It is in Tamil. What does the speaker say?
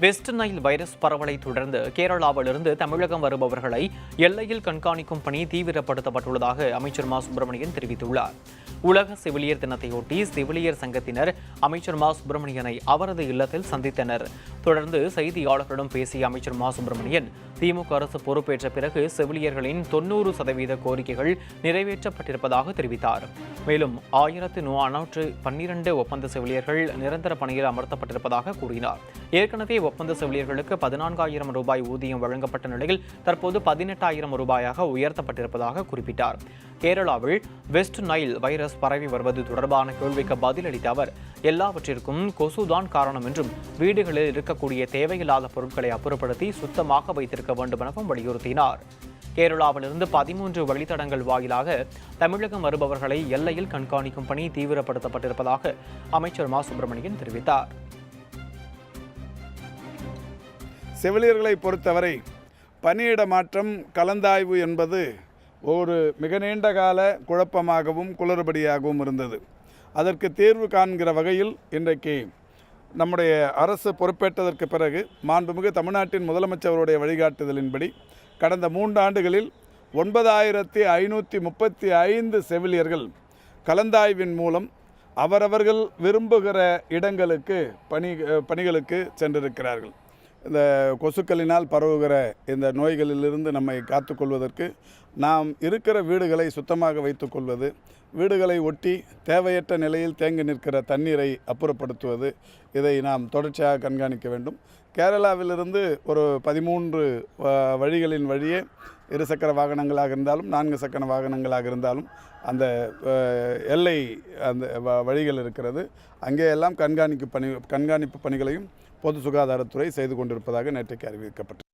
வெஸ்ட் நைல் வைரஸ் பரவலை தொடர்ந்து கேரளாவிலிருந்து தமிழகம் வருபவர்களை எல்லையில் கண்காணிக்கும் பணி தீவிரப்படுத்தப்பட்டுள்ளதாக அமைச்சர் மா சுப்பிரமணியன் தெரிவித்துள்ளார். உலக செவிலியர் தினத்தையொட்டி செவிலியர் சங்கத்தினர் அமைச்சர் மா சுப்பிரமணியனை அவரது இல்லத்தில் சந்தித்தனர். தொடர்ந்து செய்தியாளர்களிடம் பேசிய அமைச்சர் மா சுப்பிரமணியன், திமுக அரசு பொறுப்பேற்ற பிறகு செவிலியர்களின் 90% கோரிக்கைகள் நிறைவேற்றப்பட்டிருப்பதாக தெரிவித்தார். மேலும் 1412 ஒப்பந்த செவிலியர்கள் நிரந்தர பணியில் அமர்த்தப்பட்டிருப்பதாக கூறினார். ஏற்கனவே ஒப்பந்த செவிலியர்களுக்கு 14,000 ரூபாய் ஊதியம் வழங்கப்பட்ட நிலையில் தற்போது 18,000 ரூபாயாக உயர்த்தப்பட்டிருப்பதாக குறிப்பிட்டார். கேரளாவில் வெஸ்ட் நைல் வைரஸ் பரவி வருவது தொடர்பான கேள்விக்கு பதிலளித்த அவர், எல்லாவற்றிற்கும் கொசுதான் காரணம் என்றும் வீடுகளில் இருக்கக்கூடிய தேவையில்லாத பொருட்களை அப்புறப்படுத்தி சுத்தமாக வைத்திருக்க வேண்டும் எனவும் வலியுறுத்தினார். கேரளாவிலிருந்து 13 வழித்தடங்கள் வாயிலாக தமிழகம் வருபவர்களை எல்லையில் கண்காணிக்கும் பணி தீவிரப்படுத்தப்பட்டிருப்பதாக அமைச்சர் மா சுப்பிரமணியன் தெரிவித்தார். செவிலியர்களை பொறுத்தவரை பணியிட மாற்றம் கலந்தாய்வு என்பது ஒரு மிக நீண்ட கால குழப்பமாகவும் குளறுபடியாகவும் இருந்தது. அதற்கு தீர்வு காண்கிற வகையில் இன்றைக்கு நம்முடைய அரசு பொறுப்பேற்றதற்கு பிறகு மாண்புமிகு தமிழ்நாட்டின் முதலமைச்சருடைய வழிகாட்டுதலின்படி கடந்த 3 ஆண்டுகளில் 9,535 செவிலியர்கள் கலந்தாய்வின் மூலம் அவரவர்கள் விரும்புகிற இடங்களுக்கு பணிகளுக்கு சென்றிருக்கிறார்கள். இந்த கொசுக்களினால் பரவுகிற இந்த நோய்களிலிருந்து நம்மை காத்துக்கொள்வதற்கு நாம் இருக்கிற வீடுகளை சுத்தமாக வைத்துக்கொள்வது, வீடுகளை ஒட்டி தேவையற்ற நிலையில் தேங்கி நிற்கிற தண்ணீரை அப்புறப்படுத்துவது, இதை நாம் தொடர்ச்சியாக கண்காணிக்க வேண்டும். கேரளாவிலிருந்து ஒரு 13 வழிகளின் வழியே 2 சக்கர வாகனங்களாக இருந்தாலும் 4 சக்கர வாகனங்களாக இருந்தாலும் அந்த எல்லை அந்த வழிகள் இருக்கிறது. அங்கே எல்லாம் கண்காணிப்பு பணிகளையும் பொது சுகாதாரத்துறை செய்து கொண்டிருப்பதாக நேற்றைக்கு அறிவிக்கப்பட்டது.